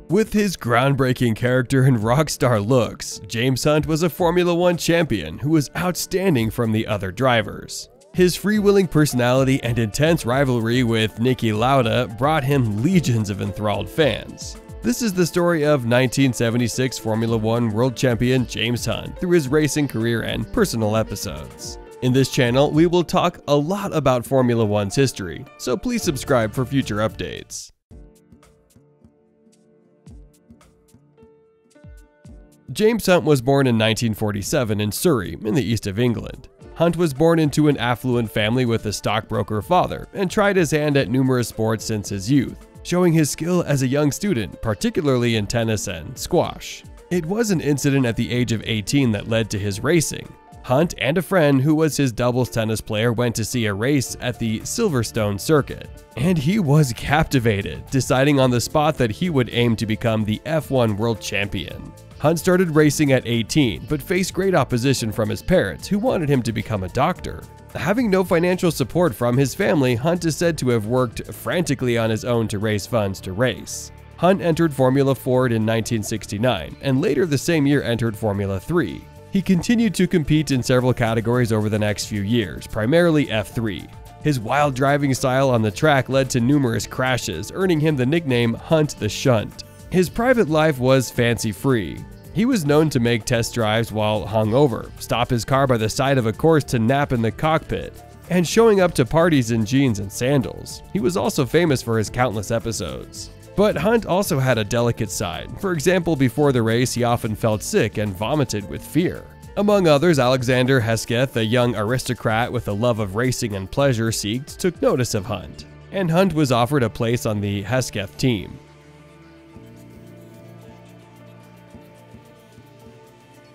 With his groundbreaking character and rockstar looks, James Hunt was a Formula One champion who was outstanding from the other drivers. His freewheeling personality and intense rivalry with Niki Lauda brought him legions of enthralled fans. This is the story of 1976 Formula One world champion James Hunt through his racing career and personal episodes. In this channel, we will talk a lot about Formula One's history, so please subscribe for future updates. James Hunt was born in 1947 in Surrey, in the east of England. Hunt was born into an affluent family with a stockbroker father and tried his hand at numerous sports since his youth, showing his skill as a young student, particularly in tennis and squash. It was an incident at the age of 18 that led to his racing. Hunt and a friend who was his doubles tennis player went to see a race at the Silverstone circuit, and he was captivated, deciding on the spot that he would aim to become the F1 world champion. Hunt started racing at 18, but faced great opposition from his parents, who wanted him to become a doctor. Having no financial support from his family, Hunt is said to have worked frantically on his own to raise funds to race. Hunt entered Formula Ford in 1969, and later the same year entered Formula 3. He continued to compete in several categories over the next few years, primarily F3. His wild driving style on the track led to numerous crashes, earning him the nickname Hunt the Shunt. His private life was fancy-free. He was known to make test drives while hungover, stop his car by the side of a course to nap in the cockpit, and showing up to parties in jeans and sandals. He was also famous for his countless episodes. But Hunt also had a delicate side. For example, before the race, he often felt sick and vomited with fear. Among others, Alexander Hesketh, a young aristocrat with a love of racing and pleasure seeked, took notice of Hunt, and Hunt was offered a place on the Hesketh team.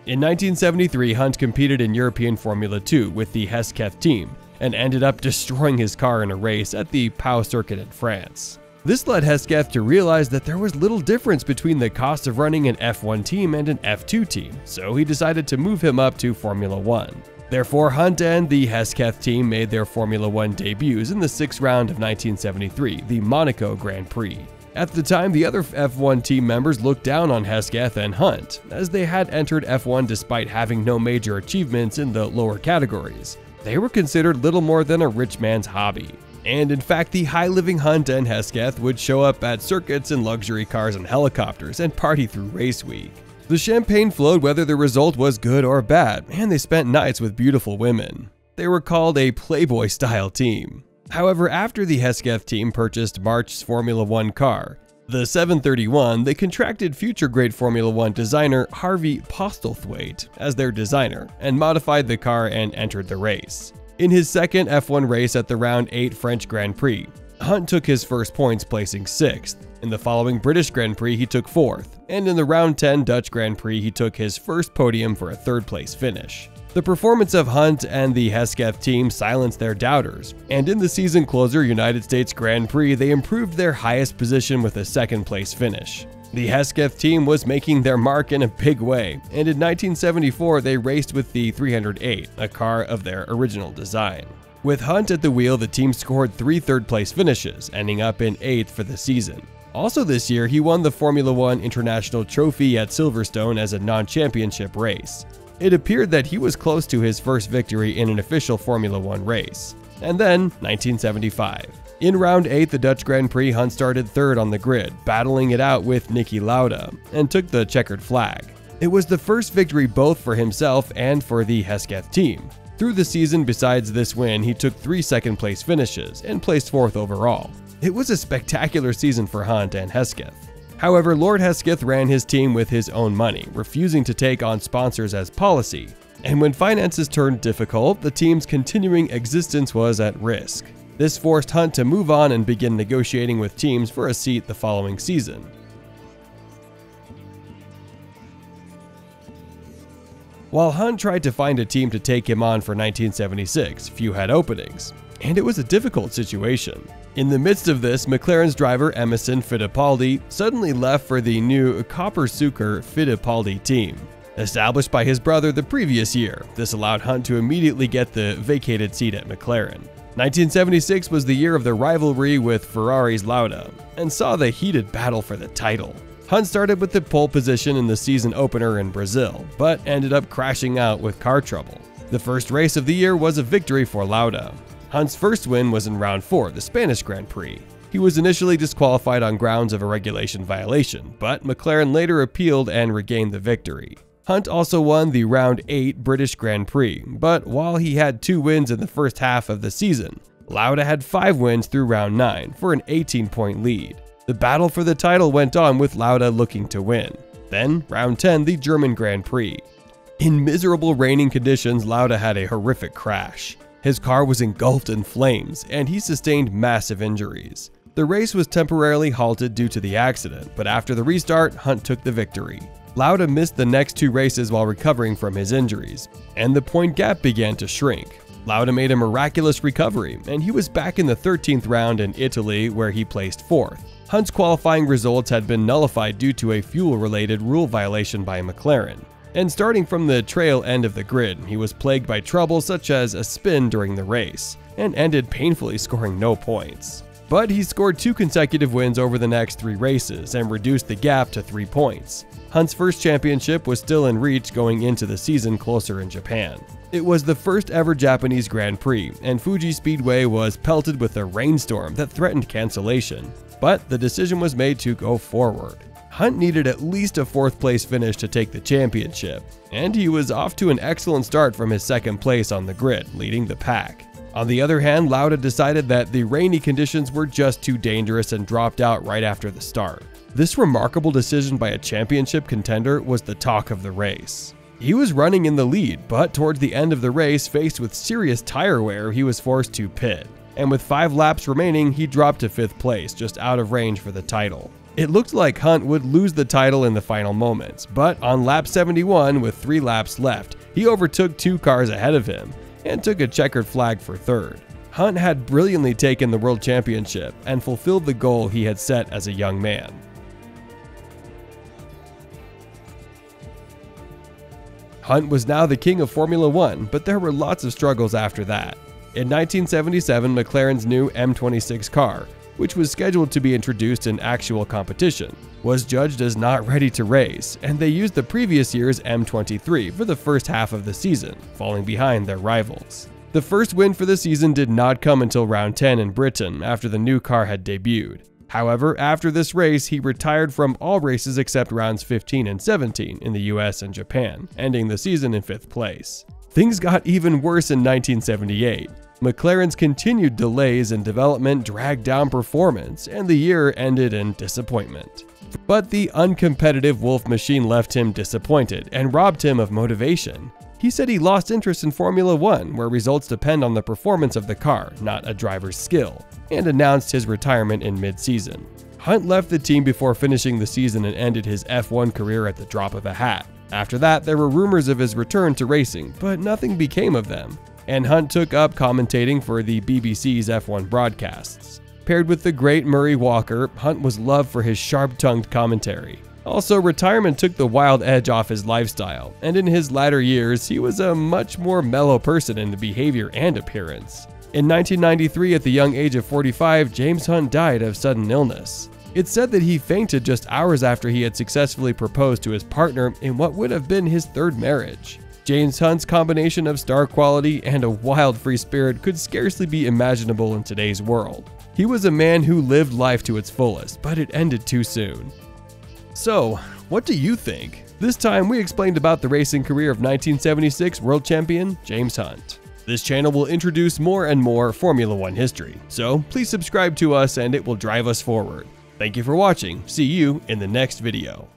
In 1973, Hunt competed in European Formula 2 with the Hesketh team, and ended up destroying his car in a race at the Pau circuit in France. This led Hesketh to realize that there was little difference between the cost of running an F1 team and an F2 team, so he decided to move him up to Formula 1. Therefore, Hunt and the Hesketh team made their Formula 1 debuts in the 6th round of 1973, the Monaco Grand Prix. At the time, the other F1 team members looked down on Hesketh and Hunt, as they had entered F1 despite having no major achievements in the lower categories. They were considered little more than a rich man's hobby. And in fact, the high-living Hunt and Hesketh would show up at circuits in luxury cars and helicopters and party through race week. The champagne flowed whether the result was good or bad, and they spent nights with beautiful women. They were called a Playboy-style team. However, after the Hesketh team purchased March's Formula One car, the 731, they contracted future great Formula One designer Harvey Postlethwaite as their designer, and modified the car and entered the race. In his second F1 race at the Round 8 French Grand Prix, Hunt took his first points, placing 6th. In the following British Grand Prix, he took 4th, and in the Round 10 Dutch Grand Prix, he took his first podium for a 3rd place finish. The performance of Hunt and the Hesketh team silenced their doubters, and in the season closer United States Grand Prix, they improved their highest position with a 2nd place finish. The Hesketh team was making their mark in a big way, and in 1974 they raced with the 308, a car of their original design. With Hunt at the wheel, the team scored 3 third-place finishes, ending up in 8th for the season. Also this year, he won the Formula One International Trophy at Silverstone as a non-championship race. It appeared that he was close to his first victory in an official Formula One race. And then, 1975. In Round 8, the Dutch Grand Prix, Hunt started 3rd on the grid, battling it out with Niki Lauda, and took the checkered flag. It was the first victory both for himself and for the Hesketh team. Through the season, besides this win, he took 3 second-place finishes and placed 4th overall. It was a spectacular season for Hunt and Hesketh. However, Lord Hesketh ran his team with his own money, refusing to take on sponsors as policy. And when finances turned difficult, the team's continuing existence was at risk. This forced Hunt to move on and begin negotiating with teams for a seat the following season. While Hunt tried to find a team to take him on for 1976, few had openings, and it was a difficult situation. In the midst of this, McLaren's driver Emerson Fittipaldi suddenly left for the new Copper-Suker Fittipaldi team. Established by his brother the previous year, this allowed Hunt to immediately get the vacated seat at McLaren. 1976 was the year of the rivalry with Ferrari's Lauda, and saw the heated battle for the title. Hunt started with the pole position in the season opener in Brazil, but ended up crashing out with car trouble. The first race of the year was a victory for Lauda. Hunt's first win was in round 4, the Spanish Grand Prix. He was initially disqualified on grounds of a regulation violation, but McLaren later appealed and regained the victory. Hunt also won the round 8 British Grand Prix, but while he had 2 wins in the first half of the season, Lauda had 5 wins through round 9 for an 18-point lead. The battle for the title went on with Lauda looking to win. Then, round 10, the German Grand Prix. In miserable raining conditions, Lauda had a horrific crash. His car was engulfed in flames, and he sustained massive injuries. The race was temporarily halted due to the accident, but after the restart, Hunt took the victory. Lauda missed the next 2 races while recovering from his injuries, and the point gap began to shrink. Lauda made a miraculous recovery, and he was back in the 13th round in Italy, where he placed 4th. Hunt's qualifying results had been nullified due to a fuel-related rule violation by McLaren. And starting from the trail end of the grid, he was plagued by trouble such as a spin during the race, and ended painfully scoring no points. But he scored 2 consecutive wins over the next 3 races and reduced the gap to 3 points. Hunt's first championship was still in reach going into the season closer in Japan. It was the first ever Japanese Grand Prix, and Fuji Speedway was pelted with a rainstorm that threatened cancellation. But the decision was made to go forward. Hunt needed at least a 4th place finish to take the championship, and he was off to an excellent start from his 2nd place on the grid, leading the pack. On the other hand, Lauda decided that the rainy conditions were just too dangerous and dropped out right after the start. This remarkable decision by a championship contender was the talk of the race. He was running in the lead, but towards the end of the race, faced with serious tire wear, he was forced to pit. And with 5 laps remaining, he dropped to 5th place, just out of range for the title. It looked like Hunt would lose the title in the final moments, but on lap 71 with 3 laps left, he overtook 2 cars ahead of him and took a checkered flag for 3rd. Hunt had brilliantly taken the World Championship and fulfilled the goal he had set as a young man. Hunt was now the king of Formula 1, but there were lots of struggles after that. In 1977, McLaren's new M26 car, which was scheduled to be introduced in actual competition, was judged as not ready to race, and they used the previous year's M23 for the first half of the season, falling behind their rivals. The first win for the season did not come until round 10 in Britain after the new car had debuted. However, after this race, he retired from all races except rounds 15 and 17 in the US and Japan, ending the season in 5th place. Things got even worse in 1978. McLaren's continued delays in development dragged down performance, and the year ended in disappointment. But the uncompetitive Wolf machine left him disappointed and robbed him of motivation. He said he lost interest in Formula 1, where results depend on the performance of the car, not a driver's skill, and announced his retirement in mid-season. Hunt left the team before finishing the season and ended his F1 career at the drop of a hat. After that, there were rumors of his return to racing, but nothing became of them, and Hunt took up commentating for the BBC's F1 broadcasts. Paired with the great Murray Walker, Hunt was loved for his sharp-tongued commentary. Also, retirement took the wild edge off his lifestyle, and in his latter years, he was a much more mellow person in behavior and appearance. In 1993, at the young age of 45, James Hunt died of sudden illness. It's said that he fainted just hours after he had successfully proposed to his partner in what would have been his 3rd marriage. James Hunt's combination of star quality and a wild free spirit could scarcely be imaginable in today's world. He was a man who lived life to its fullest, but it ended too soon. So, what do you think? This time we explained about the racing career of 1976 world champion James Hunt. This channel will introduce more and more Formula 1 history, so please subscribe to us and it will drive us forward. Thank you for watching. See you in the next video.